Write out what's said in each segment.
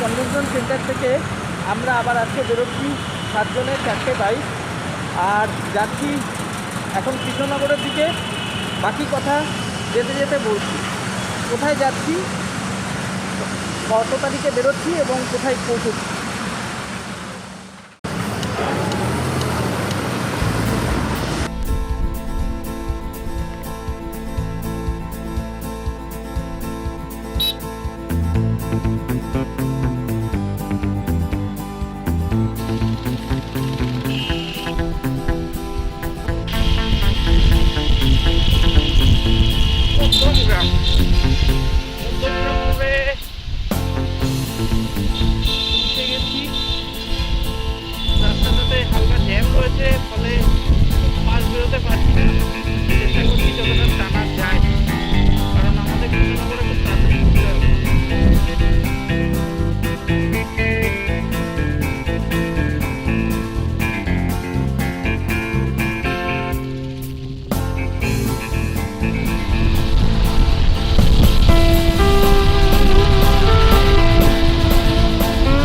Convention centre থেকে আমরা আবার আজকে বেরোচ্ছি 7 জনের 4টে বাইক, আর যাচ্ছি এখন কৃষ্ণনগরের দিকে। বাকি কথা যেতে যেতে বলছি। কোথায় যাচ্ছি, কত তারিখে বেরোচ্ছি এবং কোথায় পৌঁছচ্ছি। রাস্তাটাতে হালকা জ্যাম রয়েছে, ফলে পাশ বেরোতে পারছি না। চেষ্টা করছি যতটা টানা যায়, কারণ আমাদের কৃষ্ণনগরে খুব তাড়াতাড়ি ঘুরতে হবে।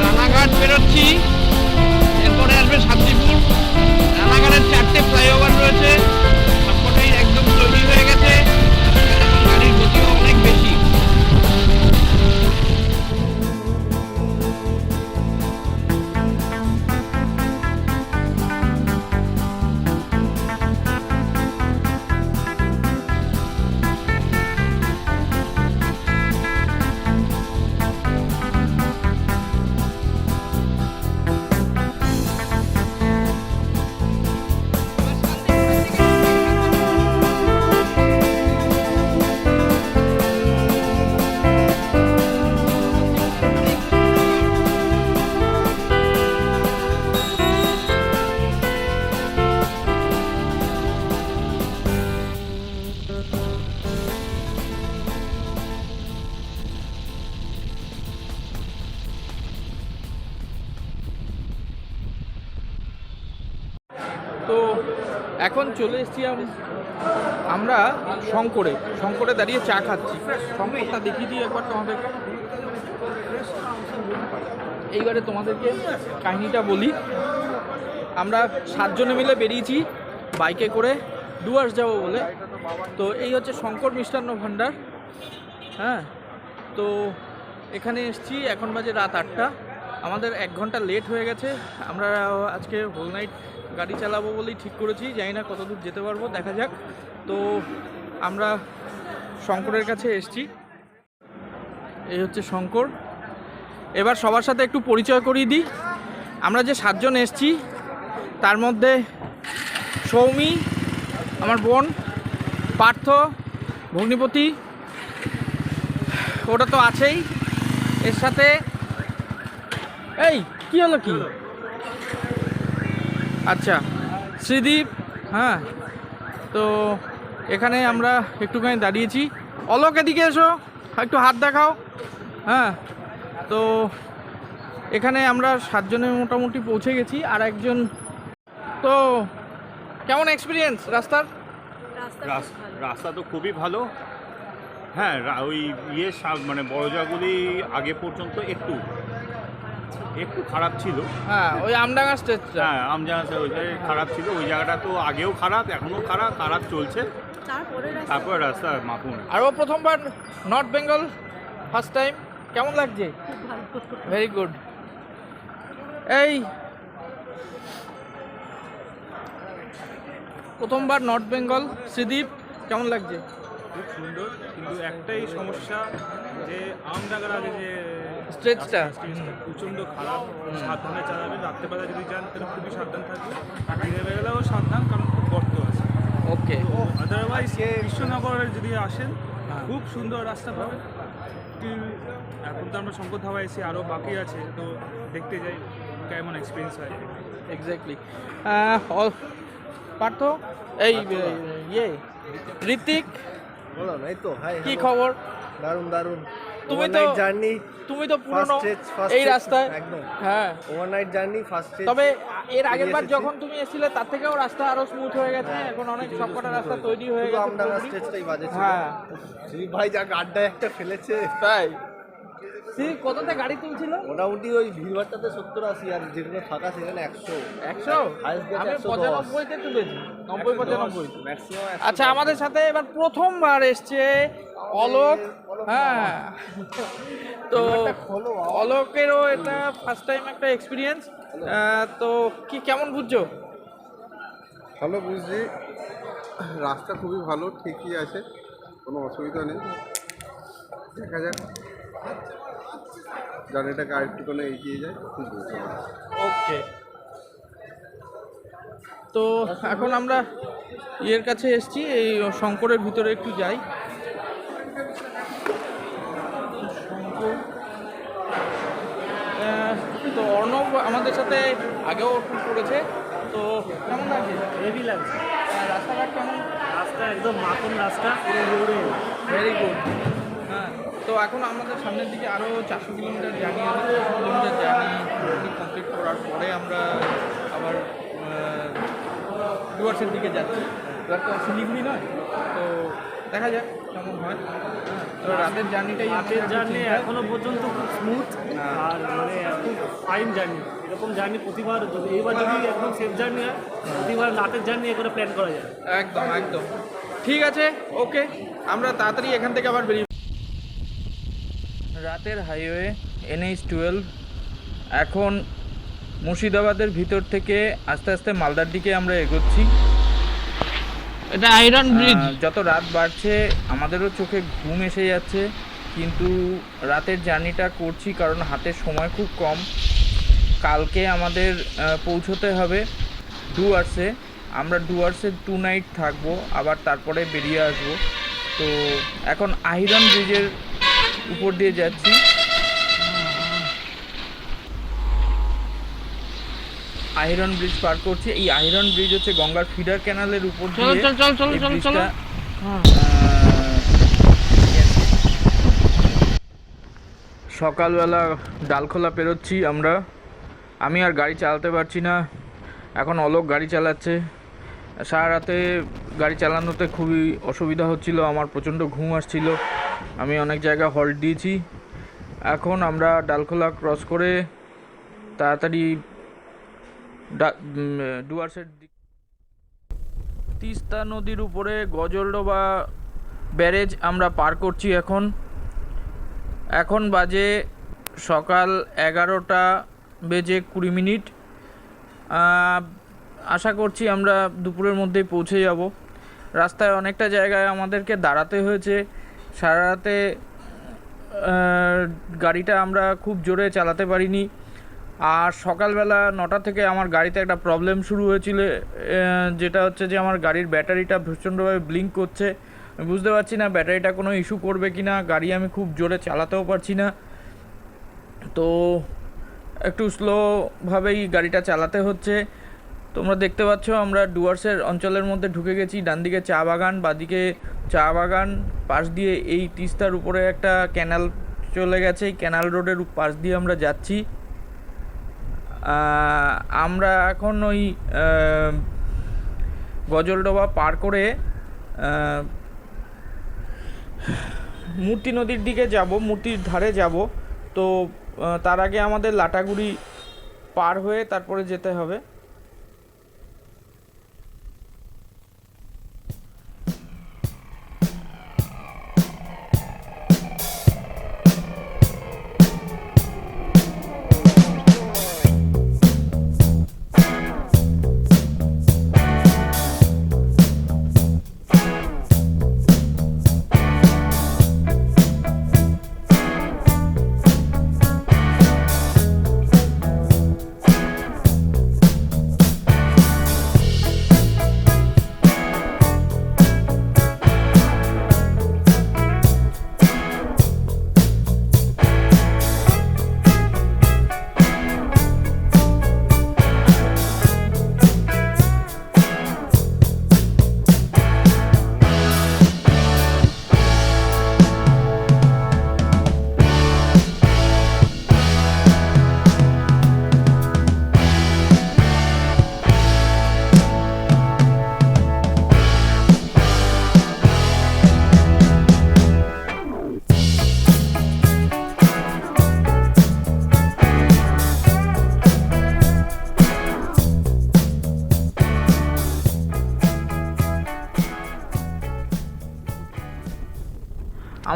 রানাঘাট বেরোচ্ছি, এরপরে আসবে শান্তিপুর। রানাঘাটের 4টে ফ্লাইওভার রয়েছে, সবকটাই একদম তৈরি হয়ে গেছে, গাড়ির গতিও অনেক বেশি। তো এখন চলে এসেছি আমরা শঙ্করে দাঁড়িয়ে চা খাচ্ছি। শঙ্করটা দেখিয়ে দিই একবার তোমাদের। এইবারে তোমাদেরকে কাহিনিটা বলি। আমরা 7 জনে মিলে বেরিয়েছি বাইকে করে ডুয়ার্স যাবো বলে। তো এই হচ্ছে শঙ্কর মিষ্টান্ন ভাণ্ডার। হ্যাঁ, তো এখানে এসেছি, এখন বাজে রাত 8টা। আমাদের 1 ঘন্টা লেট হয়ে গেছে। আমরা আজকে হোল নাইট গাড়ি চালাবো বলেই ঠিক করেছি, জানি না কত দূর যেতে পারবো, দেখা যাক। তো আমরা শঙ্করের কাছে এসেছি। এই হচ্ছে শঙ্কর। এবার সবার সাথে একটু পরিচয় করিয়ে দিই। আমরা যে 7 জন এসেছি তার মধ্যে সৌমি, আমার বোন, পার্থ, ভগ্নিপতি, ওটা তো আছেই। এর সাথে এই কি হলো কি, আচ্ছা শ্রীদীপ। হ্যাঁ, তো এখানে আমরা একটুখানি দাঁড়িয়েছি। অলোক এদিকে এসো, একটু হাত দেখাও। হ্যাঁ, তো এখানে আমরা 7 জনে মোটামুটি পৌঁছে গেছি। আর একজন, তো কেমন এক্সপিরিয়েন্স রাস্তার? রাস্তা তো খুবই ভালো। হ্যাঁ, ওই মানে বড় জায়গাগুলি আগে পর্যন্ত একটু খারাপ ছিল। হ্যাঁ, ওই আমডাঙ্গা স্টেজটা। হ্যাঁ, আমডাঙ্গা ওই জায়গায় খারাপ ছিল। ওই জায়গাটা তো আগেও খারাপ, এখনও খারাপ চলছে। তারপরে রাস্তা মাপুন। আর ও প্রথমবার নর্থ বেঙ্গল, ফার্স্ট টাইম। কেমন লাগছে? Very good. এই প্রথমবার নর্থ বেঙ্গল, শ্রীদীপ কেমন লাগছে? খুব সুন্দর, কিন্তু একটাই সমস্যা যে আমডাঙ্গার আগে যে স্ট্রেচটা প্রচণ্ড খারাপ। সাবধানে চালাবেন, রাত্রেবেলা যদি যান তাহলে খুবই সাবধান থাকবে, দিনের বেলাও সাবধান, কারণ খুব গর্ত আছে। ওকে। আদারওয়াইজ কৃষ্ণনগরে যদি আসেন খুব সুন্দর রাস্তা পাবেন। এখন তো আমরা শঙ্কর ধাবা এসে আরও বাকি আছে, তো দেখতে যাই কেমন এক্সপিরিয়েন্স হয়। এক্স্যাক্টলি। পার্থ, এই ঋতিক, বলো না, এই তো হাই, কি খবর? দারুণ। তুমি তো পুরনো এই রাস্তায়। একদম হ্যাঁ, ওভারনাইট জার্নি, ফার্স্ট স্টেজ। তবে এর আগের বার যখন তুমি এসেছিলে তার থেকেও রাস্তা আরো স্মুথ হয়ে গেছে। এখন অনেক সবকটা রাস্তা তৈরি হয়ে গেছে। আমডাঙ্গা স্টেজটাই বাজে ছিল। হ্যাঁ, শ্রী ভাই যা গাড্ডা একটা ফেলেছে। তাই কততে গাড়ি তুলছিল? মোটামুটি ওই ভিড়ভাড়টাতে 70-80, আর যেগুলো ফাঁকা সেখানে 100। 100? Highest gauge আমি 110 95তে তুলেছি, 90-95। ম্যাক্সিমাম। আচ্ছা, আমাদের সাথে এবার প্রথমবার এসছে অলোক। হ্যাঁ, তো অলোকেরও এটা ফার্স্ট টাইম একটা এক্সপিরিয়েন্স। তো কি কেমন বুঝছো? ভালো বুঝছি, রাস্তা খুবই ভালো, ঠিকই আছে, কোনো অসুবিধা নেই। দেখা যাক, জার্নিটাকে আরেকটু করে এগিয়ে যায় তখন বুঝতে পারবো। ওকে, তো এখন আমরা ইয়ের কাছে এসেছি, এই শঙ্করের ভিতরে একটু যাই। শঙ্কর, তো অর্ণব আমাদের সাথে আগেও ট্যুর করেছে, তো কেমন লাগছে? হেভি লাগছে। রাস্তাঘাট কেমন? রাস্তা একদম মাখন রাস্তা, পুরো রোডে। Very good. হ্যাঁ, তো এখন আমাদের সামনের দিকে আরও 400 কিলোমিটার জার্নি আছে। 400 কিলোমিটার জার্নি কমপ্লিট করার পরে আমরা আবার ডুয়ার্সের দিকে যাচ্ছি। ডুয়ার্স তো শিলিগুড়ি নয়, তো দেখা যাক কেমন হয়। তো রাতের জার্নিটাই রাতের জার্নি এখনো পর্যন্ত খুব স্মুথ আর মানে খুব ফাইন জার্নি। এরকম জার্নি প্রতিবার যদি এইবার যদি একদম সেফ জার্নি হয়, প্রতিবার রাতের জার্নি করে প্ল্যান করা যায়। একদম একদম ঠিক আছে। ওকে, আমরা তাড়াতাড়ি এখান থেকে আবার বেরিয়ে। রাতের হাইওয়ে NH-12 এখন মুর্শিদাবাদের ভিতর থেকে আস্তে আস্তে মালদার দিকে আমরা এগোচ্ছি। এটা আয়রন ব্রিজ। যত রাত বাড়ছে আমাদেরও চোখে ঘুম এসে যাচ্ছে, কিন্তু রাতের জার্নিটা করছি কারণ হাতে সময় খুব কম। কালকে আমাদের পৌঁছতে হবে ডুয়ার্সে। আমরা ডুয়ার্সে 2 নাইট থাকবো, আবার তারপরে বেরিয়ে আসবো। তো এখন আয়রন ব্রিজের উপর দিয়ে যাচ্ছি। আয়রন ব্রিজ পার করছি। এই আয়রন ব্রিজ হচ্ছে গঙ্গার ফিডার ক্যানালের উপর দিয়ে। চল। সকালবেলা ডালখোলা পেরোচ্ছি আমরা। আমি আর গাড়ি চালাতে পারছি না, এখন অলোক গাড়ি চালাচ্ছে। সারা রাতে গাড়ি চালানোতে খুবই অসুবিধা হচ্ছিল, আমার প্রচণ্ড ঘুম আসছিল। আমি অনেক জায়গায় হল্ট দিয়েছি। এখন আমরা ডালখোলা ক্রস করে তাড়াতাড়ি ডুয়ার্সের দিক। তিস্তা নদীর উপরে গজলডোবা ব্যারেজ আমরা পার করছি। এখন বাজে সকাল 11:20। আশা করছি আমরা দুপুরের মধ্যেই পৌঁছে যাব। রাস্তায় অনেকটা জায়গায় আমাদেরকে দাঁড়াতে হয়েছে। সারা রাতে গাড়িটা আমরা খুব জোরে চালাতে পারিনি। আর সকালবেলা 9টা থেকে আমার গাড়িতে একটা প্রবলেম শুরু হয়েছিল, যেটা হচ্ছে যে আমার গাড়ির ব্যাটারিটা প্রচণ্ডভাবে ব্লিঙ্ক করছে। আমি বুঝতে পারছি না ব্যাটারিটা কোনো ইস্যু করবে কি না। গাড়ি আমি খুব জোরে চালাতেও পারছি না, তো একটু স্লোভাবেই গাড়িটা চালাতে হচ্ছে। তোমরা দেখতে পাচ্ছ আমরা ডুয়ার্সের অঞ্চলের মধ্যে ঢুকে গেছি। ডান দিকে চা বাগান, বাদিকে চা বাগান, পাশ দিয়ে এই তিস্তার উপরে একটা ক্যানাল চলে গেছে। এই ক্যানাল রোডের পাশ দিয়ে আমরা যাচ্ছি। আমরা এখন ওই গজলডোবা পার করে মূর্তি নদীর দিকে যাব, মূর্তির ধারে যাব। তো তার আগে আমাদের লাটাগুড়ি পার হয়ে তারপরে যেতে হবে।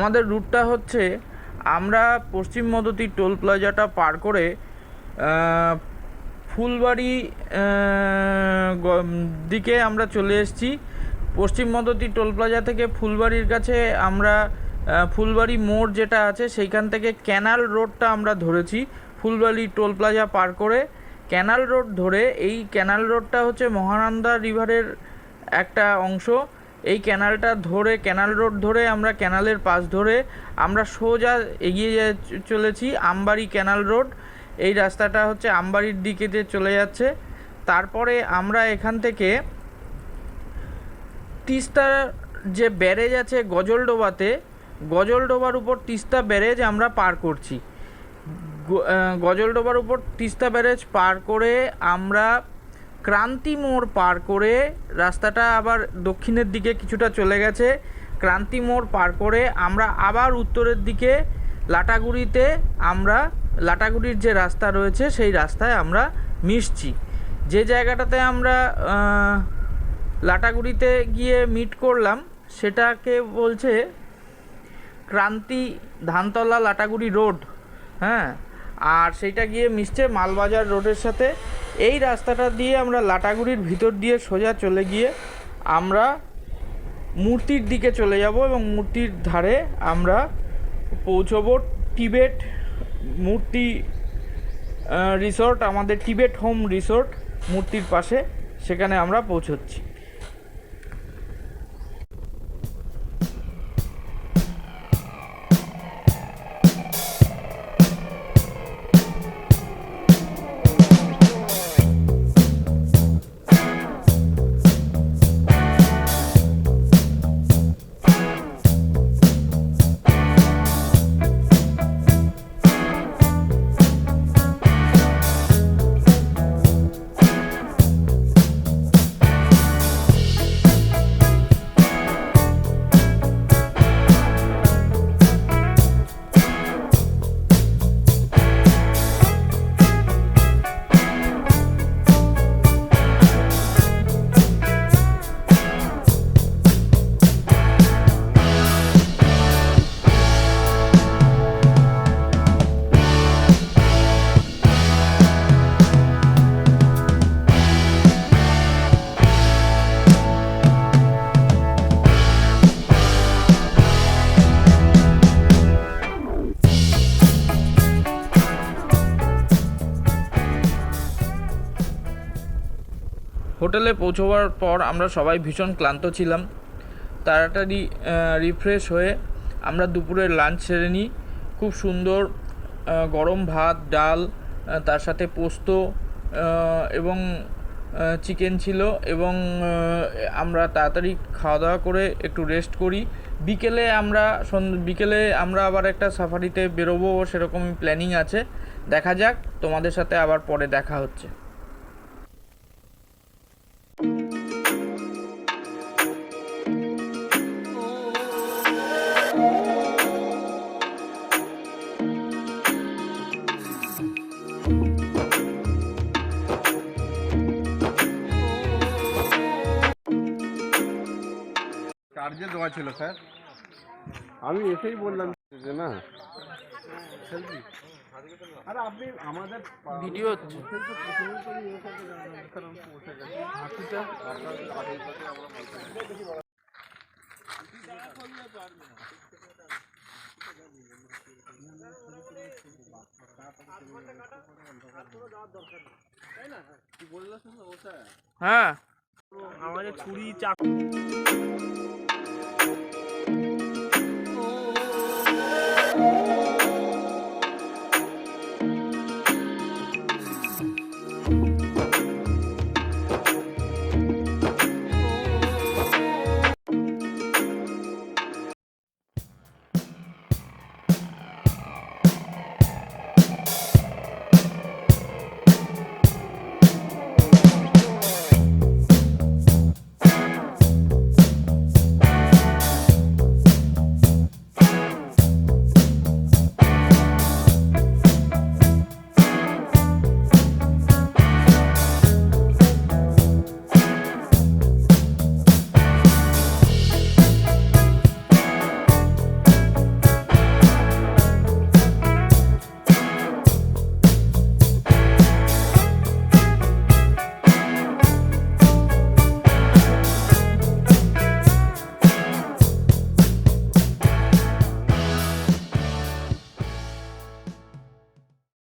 আমাদের রুটটা হচ্ছে আমরা পশ্চিম মদতি টোল প্লাজাটা পার করে ফুলবাড়ি দিকে আমরা চলে এসেছি। পশ্চিম মদতি টোল প্লাজা থেকে ফুলবাড়ির কাছে আমরা ফুলবাড়ি মোড় যেটা আছে সেইখান থেকে ক্যানাল রোডটা আমরা ধরেছি। ফুলবাড়ি টোল প্লাজা পার করে ক্যানাল রোড ধরে, এই ক্যানাল রোডটা হচ্ছে মহানন্দা রিভারের একটা অংশ। এই ক্যানালটা ধরে, ক্যানাল রোড ধরে আমরা ক্যানালের পাশ ধরে আমরা সোজা এগিয়ে চলেছি আমবাড়ি ক্যানাল রোড। এই রাস্তাটা হচ্ছে আমবাড়ির দিকে চলে যাচ্ছে। তারপরে আমরা এখান থেকে তিস্তার যে ব্যারেজ আছে গজলডোবাতে, গজলডোবার উপর তিস্তা ব্যারেজ আমরা পার করছি। গজলডোবার উপর তিস্তা ব্যারেজ পার করে আমরা ক্রান্তি মোড় পার করে, রাস্তাটা আবার দক্ষিণের দিকে কিছুটা চলে গেছে, ক্রান্তি মোড় পার করে আমরা আবার উত্তরের দিকে লাটাগুড়িতে, আমরা লাটাগুড়ির যে রাস্তা রয়েছে সেই রাস্তায় আমরা মিশছি। যে জায়গাটাতে আমরা লাটাগুড়িতে গিয়ে মিট করলাম সেটাকে বলছে ক্রান্তি ধানতলা লাটাগুড়ি রোড, হ্যাঁ। আর সেইটা গিয়ে মিশছে মালবাজার রোডের সাথে। এই রাস্তাটা দিয়ে আমরা লাটাগুড়ির ভিতর দিয়ে সোজা চলে গিয়ে আমরা মূর্তির দিকে চলে যাব এবং মূর্তির ধারে আমরা পৌঁছবো টিবেট মূর্তি রিসর্ট, আমাদের টিবেট হোম রিসর্ট মূর্তির পাশে, সেখানে আমরা পৌঁছচ্ছি। হোটেলে পৌঁছবার পর আমরা সবাই ভীষণ ক্লান্ত ছিলাম। তাড়াতাড়ি রিফ্রেশ হয়ে আমরা দুপুরের লাঞ্চ সেরে নিই। খুব সুন্দর গরম ভাত, ডাল, তার সাথে পোস্ত এবং চিকেন ছিল, এবং আমরা তাড়াতাড়ি খাওয়া দাওয়া করে একটু রেস্ট করি। বিকেলে আমরা আবার একটা সাফারিতে বেরোবো, সেরকমই প্ল্যানিং আছে। দেখা যাক, তোমাদের সাথে আবার পরে দেখা হচ্ছে। চার্জে দেওয়া ছিল স্যার, আমি এসেই বললাম যে না আর আপনি আমাদের ভিডিও হচ্ছে। হ্যাঁ, আমাদের ছুরি চাকু